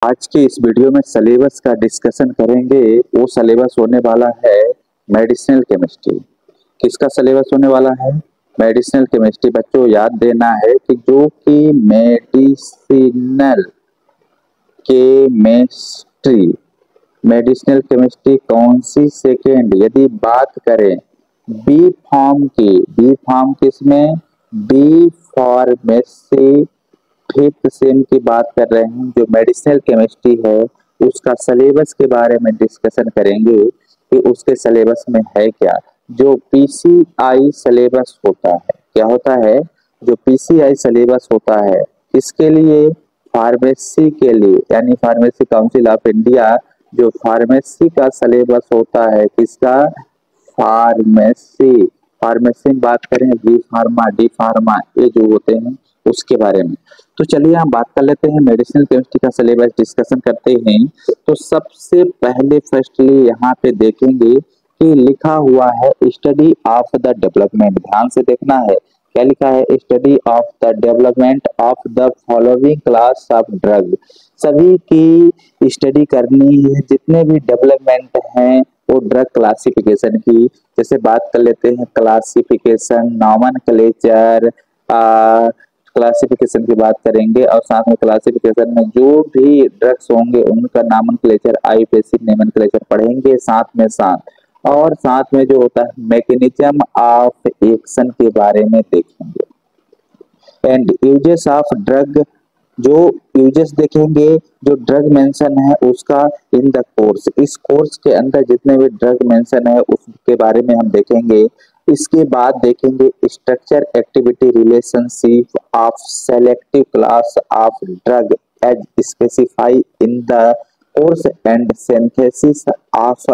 आज के इस वीडियो में सिलेबस का डिस्कशन करेंगे। वो सिलेबस होने वाला है मेडिसिनल केमिस्ट्री। किसका सिलेबस होने वाला है? Medicinal chemistry. बच्चों याद देना है कि जो कि मेडिसिनल केमिस्ट्री, मेडिसिनल केमिस्ट्री कौन सी सेकेंड, यदि बात करें बी फॉर्म की, बी फॉर्म किसमें, बी फार्मेसी फिफ्थ सेम की बात कर रहे हैं। जो मेडिसिनल केमिस्ट्री है उसका सिलेबस के बारे में डिस्कशन करेंगे कि उसके सिलेबस में है क्या। जो पीसीआई सिलेबस होता है, क्या होता है? जो पीसीआई सिलेबस होता है इसके लिए, फार्मेसी के लिए, यानी फार्मेसी काउंसिल ऑफ इंडिया, जो फार्मेसी का सिलेबस होता है किसका? फार्मेसी। फार्मेसी में बात करें बी फार्मा, डी फार्मा, ये जो होते हैं उसके बारे में। तो चलिए हम बात कर लेते हैं मेडिसिनल केमिस्ट्री का सिलेबस डिस्कशन करते हैं। तो सबसे पहले फर्स्टली यहाँ पे देखेंगे कि लिखा हुआ है स्टडी ऑफ द डेवलपमेंट। ध्यान से देखना है क्या लिखा है? Study of the development of the following class of drug. सभी की स्टडी करनी है, जितने भी डेवलपमेंट हैं वो ड्रग क्लासिफिकेशन की। जैसे बात कर लेते हैं क्लासिफिकेशन, नॉमेनक्लेचर, क्लासिफिकेशन की बात करेंगे, और साथ में क्लासिफिकेशन में जो भी ड्रग्स होंगे उनका नॉमेनक्लेचर, आयुर्वेदिक नॉमेनक्लेचर पढ़ेंगे साथ, और साथ में जो होता है मैकेनिज्म ऑफ एक्शन के बारे में देखेंगे। एंड यूजेस ऑफ ड्रग, जो यूजेस देखेंगे, जो ड्रग मेंशन है उसका इन द कोर्स। इस कोर्स के अंदर जितने भी ड्रग मेंशन है उसके बारे में हम देखेंगे। इसके बाद देखेंगे structure, activity, relationship of selective class of drug as specify in the course and synthesis of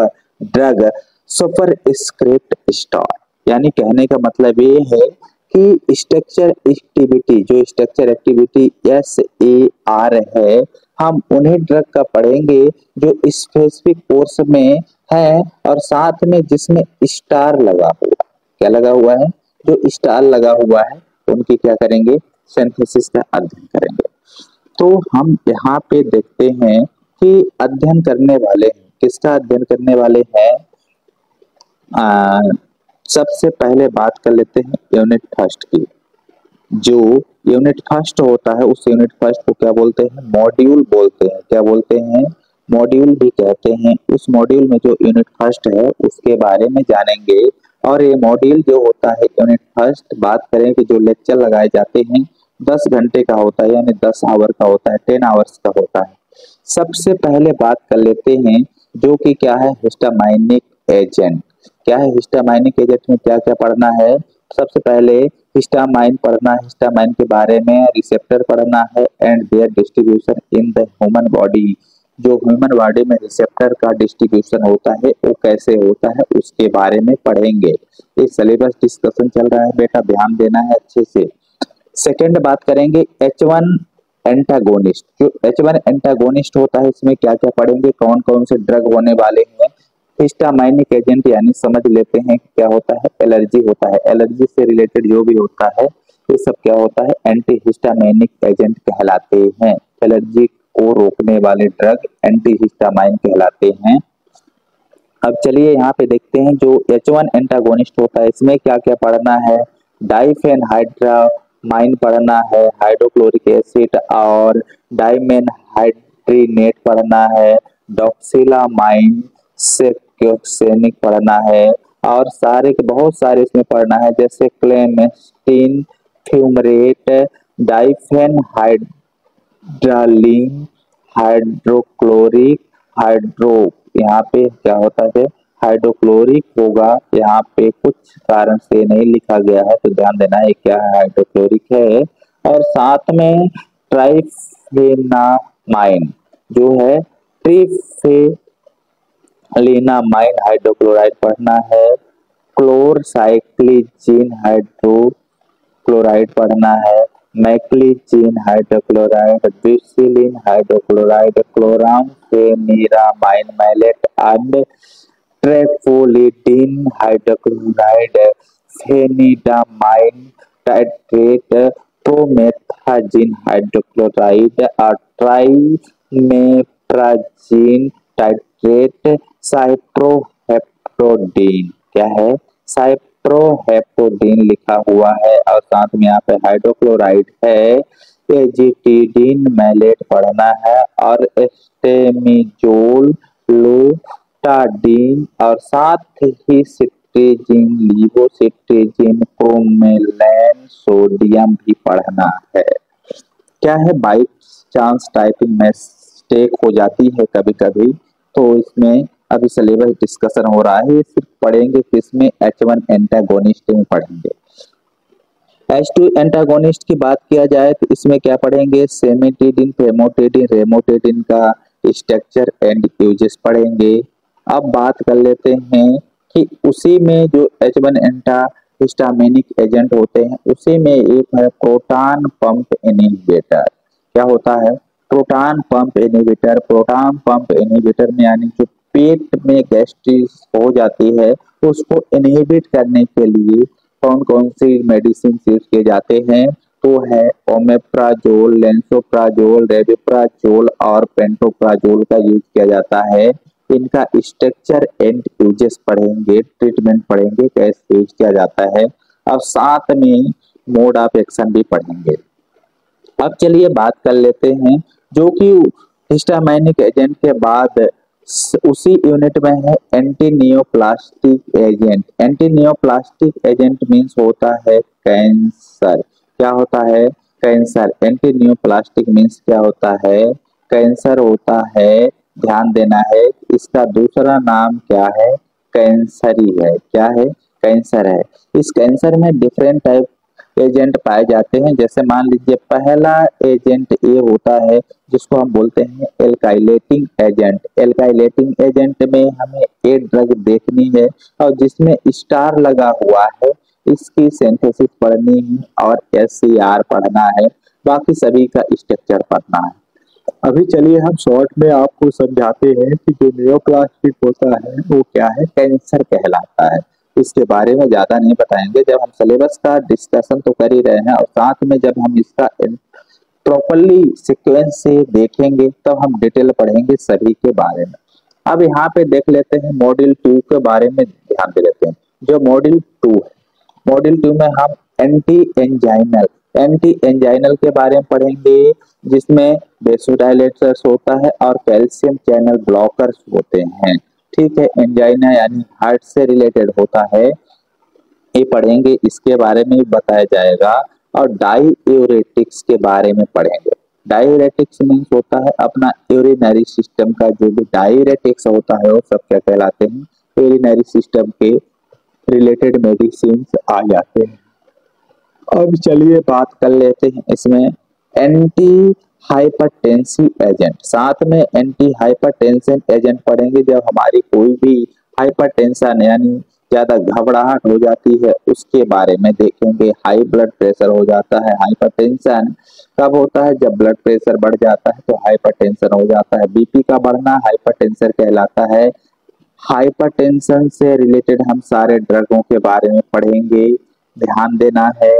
drug superscript star. यानी कहने का मतलब ये है कि स्ट्रक्चर एक्टिविटी, जो स्ट्रक्चर एक्टिविटी SAR है, हम उन्हीं ड्रग का पढ़ेंगे जो स्पेसिफिक कोर्स में है, और साथ में जिसमें स्टार लगा हुआ। क्या लगा हुआ है? जो स्टार लगा हुआ है उनकी क्या करेंगे? सिंथेसिस का अध्ययन करेंगे। तो हम यहाँ पे देखते हैं कि अध्ययन करने वाले किसका अध्ययन करने वाले हैं। सबसे पहले बात कर लेते हैं यूनिट फर्स्ट की। जो यूनिट फर्स्ट होता है उस यूनिट फर्स्ट को क्या बोलते हैं? मॉड्यूल बोलते हैं। क्या बोलते हैं? मॉड्यूल भी कहते हैं। उस मॉड्यूल में जो यूनिट फर्स्ट है उसके बारे में जानेंगे। और ये मॉड्यूल जो होता है यूनिट फर्स्ट, बात करें कि जो लेक्चर लगाए जाते हैं 10 घंटे का होता है, यानी 10 आवर का होता है, 10 आवर्स का होता है। सबसे पहले बात कर लेते हैं जो कि क्या है, हिस्टामाइनिक एजेंट। क्या है हिस्टामाइनिक एजेंट में क्या क्या पढ़ना है? सबसे पहले हिस्टामाइन पढ़ना है, हिस्टामाइन के बारे में, रिसेप्टर पढ़ना है and there distribution in the human body. जो ह्यूमन बॉडी में रिसेप्टर का डिस्ट्रीब्यूशन होता है वो कैसे होता है उसके बारे में पढ़ेंगे। ये सिलेबस डिस्कशन चल रहा है बेटा, ध्यान देना है अच्छे से। सेकेंड बात करेंगे H1 एंटागोनिस्ट। जो H1 एंटागोनिस्ट होता है इसमें क्या क्या पढ़ेंगे, कौन कौन से ड्रग होने वाले हैं। हिस्टामाइनिक एजेंट यानी समझ लेते हैं क्या होता है, एलर्जी होता है। एलर्जी से रिलेटेड जो भी होता है ये सब क्या होता है, एंटी हिस्टामाइनिक एजेंट कहलाते हैं। एलर्जी को रोकने वाले ड्रग एंटी हिस्टामाइन कहलाते हैं। अब चलिए यहाँ पे देखते हैं जो H1 एंटागोनिस्ट होता है इसमें क्या क्या पढ़ना है। डाइफेनहाइड्रामाइन पढ़ना है, हाइड्रोक्लोरिक एसिड और डाइमेनहाइड्रिनेट पढ़ना है, डॉक्सिलामाइन सेक्योक्सेनिक पढ़ना है, और सारे के बहुत सारे इसमें पढ़ना है, जैसे क्लेमेस्टिन, फ्यूमरेट, डाइफेनहाइड्रालिन, हाइड्रोक्लोरिक, हाइड्रो, यहाँ पे क्या होता है, हाइड्रोक्लोरिक होगा। यहाँ पे कुछ कारण से नहीं लिखा गया है तो ध्यान देना है क्या है, हाइड्रोक्लोरिक है। और साथ में ट्राइफेनामाइन जो है, ट्रिफेलिनामाइन हाइड्रोक्लोराइड पढ़ना है, क्लोरसाइक्लिजीन हाइड्रोक्लोराइड पढ़ना है, meclizine hydrochloride, buclizine hydrochloride, chlorpheniramine maleate and triprolidine hydrochloride, phenindamine tartrate, promethazine hydrochloride और ट्राइफेनामाइन मेप्राजीन टाइट्रेट, साइप्रोहेप्टोडीन। क्या है? साइप्रोहेप्टोडीन लिखा हुआ है और साथ में यहाँ पे हाइड्रोक्लोराइड है। एजिटिडीन मैलेट पढ़ना है और एस्टेमिजोल, लोटाडीन और साथ ही सिट्रीजिन, लीवोसिट्रीजिन, क्रोमेलैन, सोडियम भी पढ़ना है। क्या है? बाई चांस टाइपिंग मिस्टेक हो जाती है कभी कभी, तो इसमें अभी सिलेबस डिस्कशन हो रहा है, ये सिर्फ पढ़ेंगे किसमें? H1 एंटागोनिस्ट में पढ़ेंगे। H2 एंटागोनिस्ट की बात किया जाए तो इसमें क्या पढ़ेंगे? सेमेटिडिन, फेमोटिडिन, रेमोटिडिन का स्ट्रक्चर एंड यूजेस पढ़ेंगे। अब बात कर लेते हैं कि उसी में जो H1 एंटा हिस्टामिनिक एजेंट होते हैं उसी में एक है प्रोटॉन पंप इनहिबिटर। क्या होता है? Proton pump inhibitor. Proton pump inhibitor में यानी जो पेट में गैस्ट्रिस हो जाती है उसको इनहिबिट करने के लिए कौन कौन सी मेडिसिन यूज किए जाते हैं? तो है ओमेप्राजोल, लेंसोप्राजोल, रेबिप्राजोल और पेंटोप्राजोल का यूज किया जाता है। इनका स्ट्रक्चर एंड यूजेस पढ़ेंगे, ट्रीटमेंट पढ़ेंगे, कैसे यूज किया जाता है और साथ में मोड ऑफ एक्शन भी पढ़ेंगे। अब चलिए बात कर लेते हैं जो कि हिस्टामाइनिक एजेंट के बाद उसी यूनिट में है anti neoplastic agent. Anti neoplastic agent means होता है कैंसर। क्या होता है? कैंसर। एंटी नियोप्लास्टिक मीन्स क्या होता है? कैंसर होता है। ध्यान देना है, इसका दूसरा नाम क्या है? कैंसरी है। क्या है? कैंसर है। इस कैंसर में डिफरेंट टाइप एजेंट पाए जाते हैं। जैसे मान लीजिए पहला एजेंट ए होता है जिसको हम बोलते हैं एल्काइलेटिंग एजेंट। एल्काइलेटिंग एजेंट में हमें ए ड्रग देखनी है और जिसमें स्टार लगा हुआ है इसकी सिंथेसिस पढ़नी है और SCR पढ़ना है, बाकी सभी का स्ट्रक्चर पढ़ना है। अभी चलिए हम शॉर्ट में आपको समझाते हैं कि जो नियोप्लास्टिक होता है वो क्या है, कैंसर कहलाता है। इसके बारे में ज्यादा नहीं बताएंगे, जब हम सिलेबस का डिस्कशन तो कर ही रहे हैं और साथ में जब हम इसका प्रॉपरली सीक्वेंस से देखेंगे तो हम डिटेल पढ़ेंगे सभी के बारे में। अब यहाँ पे देख लेते हैं मॉड्यूल 2 के बारे में ध्यान दे लेते हैं। जो मॉड्यूल 2 है, मॉड्यूल 2 में हम एंटी एंजाइनल के बारे में पढ़ेंगे जिसमें वेसोडाइलेटर्स होता है और कैल्शियम चैनल ब्लॉकर्स होते हैं। ठीक है, एंजाइना यानी हार्ट से रिलेटेड होता है, ये पढ़ेंगे, इसके बारे में बताया जाएगा। और डाईयूरेटिक्स के बारे में पढ़ेंगे। डाईयूरेटिक्स मीन्स होता है अपना यूरिनरी सिस्टम का जो भी डाईयूरेटिक्स होता है वो सब क्या कहलाते हैं? यूरिनरी सिस्टम के रिलेटेड मेडिसिन आ जाते हैं। अब चलिए बात कर लेते हैं इसमें एंटी हाइपरटेंसिव एजेंट। साथ में एंटी हाइपरटेंशन एजेंट पढ़ेंगे जब हमारी कोई भी हाइपरटेंशन यानी ज्यादा घबराहट हो जाती है उसके बारे में देखेंगे। हाई ब्लड प्रेशर हो जाता है, हाइपरटेंशन कब होता है? जब ब्लड प्रेशर बढ़ जाता है तो हाइपरटेंशन हो जाता है। बीपी का बढ़ना हाइपरटेंशन कहलाता है। हाइपरटेंशन से रिलेटेड हम सारे ड्रगों के बारे में पढ़ेंगे, ध्यान देना है।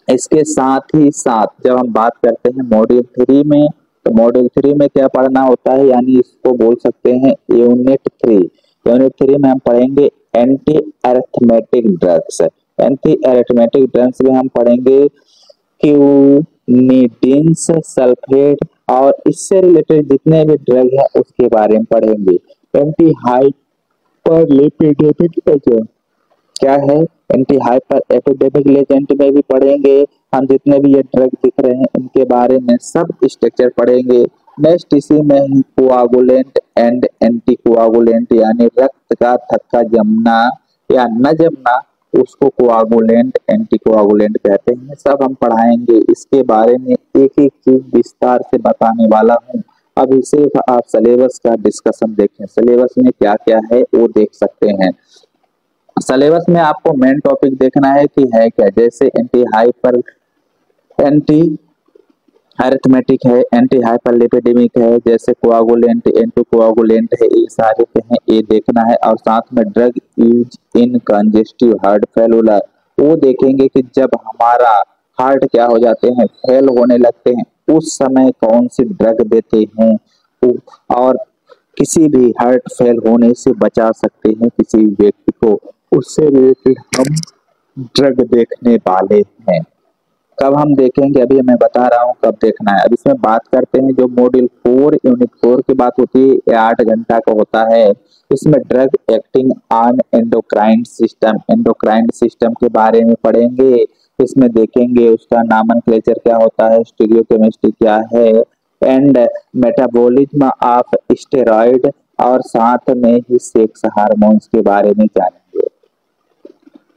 इसके साथ ही साथ जब हम बात करते हैं मॉड्यूल 3 में, तो मॉड्यूल 3 में क्या पढ़ना होता है, यानी इसको बोल सकते हैं यूनिट 3। यूनिट 3 में हम पढ़ेंगे anti arithmetic drugs. Anti arithmetic drugs में हम पढ़ेंगे क्यूनिडिन्स, सल्फेट और इससे रिलेटेड जितने भी ड्रग है उसके बारे में पढ़ेंगे। एंटी हाइपरलिपिडेमिक एजेंट क्या है? एंटी हाइपर एपिडेमिक एजेंट में भी पढ़ेंगे हम, जितने भी ये ड्रग दिख रहे हैं इनके बारे में सब स्ट्रक्चर पढ़ेंगे। नेक्स्ट इसी में कोआगुलेंट एंड एंटी कोआगुलेंट यानी रक्त का थक्का जमना या न जमना उसको कोआगुलेंट एंटी कोआगुलेंट कहते हैं, सब हम पढ़ाएंगे। इसके बारे में एक एक चीज विस्तार से बताने वाला हूँ। अभी सिर्फ आप सिलेबस का डिस्कशन देखें, सिलेबस में क्या क्या है वो देख सकते हैं। सिलेबस में आपको मेन टॉपिक देखना है कि है क्या, जैसे एंटी अरिथमेटिक है, एंटी हाइपरलिपिडेमिक है, जैसे कोआगुलेंट, एंटी कोआगुलेंट है, ये सारे हैं, ये देखना है। और साथ में drug use in congestive heart failure, वो देखेंगे कि जब हमारा हार्ट क्या हो जाते हैं, फेल होने लगते हैं उस समय कौन सी ड्रग देते हैं और किसी भी हार्ट फेल होने से बचा सकते हैं किसी भी व्यक्ति को, उससे रिलेटेड हम ड्रग देखने वाले हैं। कब हम देखेंगे अभी मैं बता रहा हूँ कब देखना है। अब इसमें बात करते हैं जो मॉड्यूल 4 यूनिट 4 की बात होती है, ये 8 घंटा का होता है। इसमें drug acting on endocrine system के बारे में पढ़ेंगे। इसमें देखेंगे उसका नामनक्लेचर क्या होता है, स्टीरियोकेमिस्ट्री क्या है, एंड मेटाबॉलिज्म ऑफ स्टेरॉइड, और साथ में ही सेक्स हार्मोन्स के बारे में जानेंगे।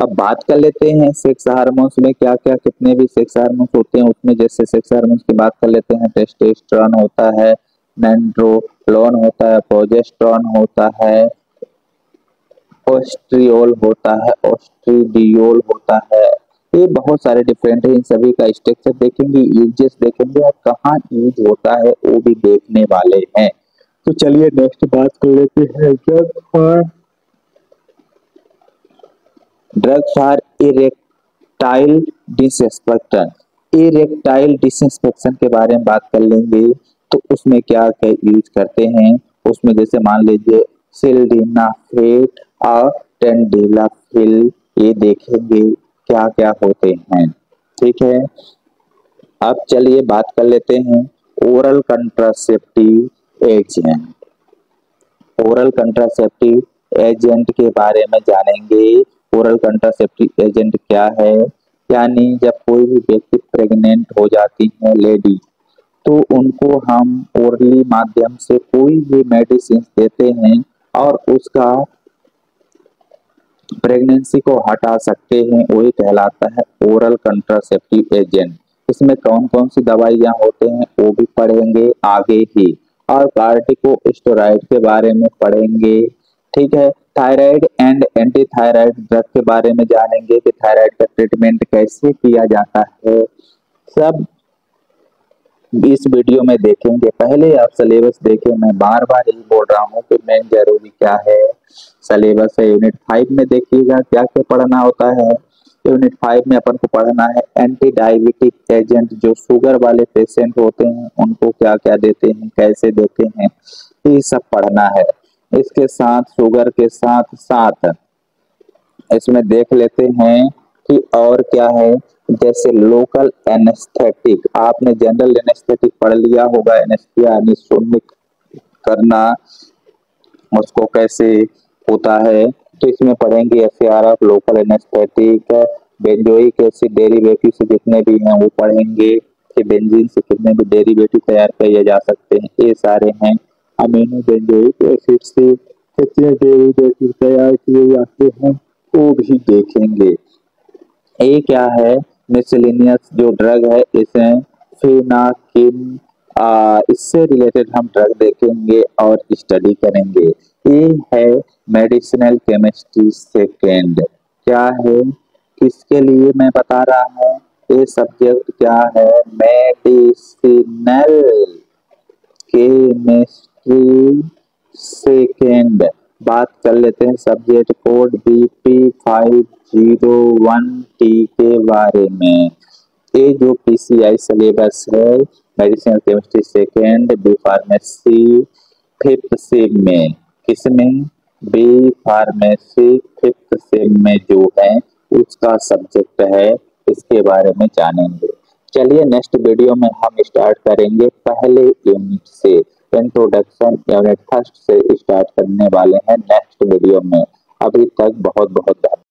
अब बात कर लेते हैं सेक्स हार्मोन्स में क्या क्या कितने भी सेक्स हार्मोन्स होते हैं उसमें। जैसे सेक्स हार्मोन्स की बात कर लेते हैं, टेस्टोस्टेरोन होता है, नैंड्रोलोन होता है, प्रोजेस्टेरोन होता है, ओस्ट्रियोल होता है, ओस्ट्रिडियोल होता है। ये बहुत सारे डिफरेंट है, इन सभी का स्ट्रक्चर देखेंगे, यूजेस देखेंगे और कहाँ यूज होता है वो भी देखने वाले हैं। तो चलिए नेक्स्ट बात कर लेते हैं drug for erectile dysfunction. Erectile dysfunction के बारे में बात कर लेंगे तो उसमें क्या क्या यूज करते हैं। उसमें जैसे मान लीजिए सिल्डेनाफिल और टेंडिलाफिल, ये देखेंगे क्या क्या होते हैं। ठीक है, अब चलिए बात कर लेते हैं oral contraceptive agent. Oral contraceptive agent के बारे में जानेंगे। ओरल कंट्रासेप्टिव एजेंट क्या है, यानी जब कोई भी व्यक्ति प्रेग्नेंट हो जाती है लेडी, तो उनको हम ओरली माध्यम से कोई भी मेडिसिन देते हैं और उसका प्रेगनेंसी को हटा सकते हैं, वही कहलाता है ओरल कंट्रासेप्टिव एजेंट। इसमें कौन कौन सी दवाइयां होते हैं वो भी पढ़ेंगे आगे ही, और कार्टिकोस्टेरॉइड के बारे में पढ़ेंगे। ठीक है, thyroid and anti thyroid drug के बारे में जानेंगे कि थायराइड का ट्रीटमेंट कैसे किया जाता है, सब इस वीडियो में देखेंगे। पहले आप सिलेबस देखें, मैं बार बार यही बोल रहा हूँ कि मेन जरूरी क्या है, सिलेबस है। यूनिट 5 में देखिएगा क्या क्या पढ़ना होता है। यूनिट 5 में अपन को पढ़ना है एंटी डायबिटिक एजेंट, जो शुगर वाले पेशेंट होते हैं उनको क्या क्या देते हैं, कैसे देते हैं, ये सब पढ़ना है। इसके साथ शुगर के साथ साथ इसमें देख लेते हैं कि और क्या है। जैसे लोकल एनेस्थेटिक, आपने जनरल एनेस्थेटिक पढ़ लिया होगा, एनेस्थीसिया यानी शून्य करना, उसको कैसे होता है, तो इसमें पढ़ेंगे FARF, local anaesthetic, benzoic acid derivative से जितने भी हैं वो पढ़ेंगे कि बेंजीन से कितने भी डेरिवेटिव तैयार किए जा सकते हैं, ये सारे हैं। अमीनो बेंजोइक एसिड से कितने डेरिवेटिव तैयार किए जाते हैं वो भी देखेंगे। ये क्या है, मिसलेनियस जो ड्रग है, इसमें फिनाकिन, इससे रिलेटेड हम ड्रग देखेंगे और स्टडी करेंगे। ये है मेडिसिनल केमिस्ट्री सेकेंड। क्या है, किसके लिए मैं बता रहा हूँ, ये सब्जेक्ट क्या है, मेडिसिनल केमिस्ट्री सेकेंड। बात कर लेते हैं सब्जेक्ट कोड BP501T के बारे में। ये जो PCI सिलेबस है, medicinal chemistry second, B pharmacy fifth sem में, किसमें, बी फार्मेसी फिफ्थ सेम में जो है उसका सब्जेक्ट है, इसके बारे में जानेंगे। चलिए नेक्स्ट वीडियो में हम स्टार्ट करेंगे पहले यूनिट से, इंट्रोडक्शन यूनिट फर्स्ट से स्टार्ट करने वाले हैं नेक्स्ट वीडियो में। अभी तक बहुत बहुत धन्यवाद।